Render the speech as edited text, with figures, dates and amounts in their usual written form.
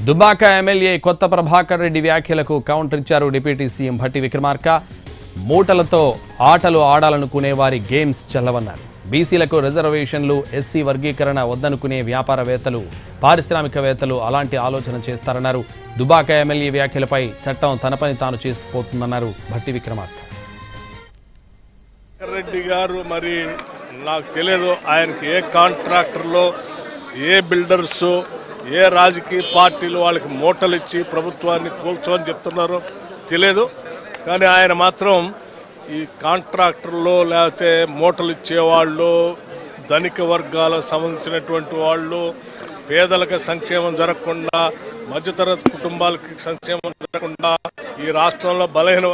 Dubbaka MLA కొత్త ప్రభాకర్ రెడ్డి వ్యాఖ్యలకు counter ఇచ్చారు డిప్యూటీ సీఎం భట్టి విక్రమార్క. మూటలతో ఆటలు ఆడాలనుకునే వారి గేమ్స్ చల్లవన్నారు. బీసీలకు రిజర్వేషన్లు, ఎస్సీ వర్గీకరణ వద్దనుకునే వ్యాపారవేత్తలు, పారిశ్రామికవేత్తలు అలాంటి ఆలోచన చేస్తారన్నారు. దుబ్బాక ఎమ్మెల్యే వ్యాఖ్యలపై చట్టం తన పని తాను చేసుకుపోతుందన్నారు భట్టి విక్రమార్క. రెడ్డి గారు మరి నాకు తెలియదు ఆయనకి ఏ కాంట్రాక్టర్లో, ఏ బిల్డర్స్, ఏ రాజకీయ పార్టీలు వాళ్ళకి మూటలు ఇచ్చి ప్రభుత్వాన్ని కూల్చోని చెప్తున్నారో తెలియదు. కానీ ఆయన మాత్రం ఈ కాంట్రాక్టర్లో లేకపోతే మూటలు ఇచ్చేవాళ్ళు, ధనిక వర్గాలకు సంబంధించినటువంటి వాళ్ళు, పేదలకు సంక్షేమం జరగకుండా, మధ్యతరగతి కుటుంబాలకి సంక్షేమం జరగకుండా ఈ రాష్ట్రంలో బలహీన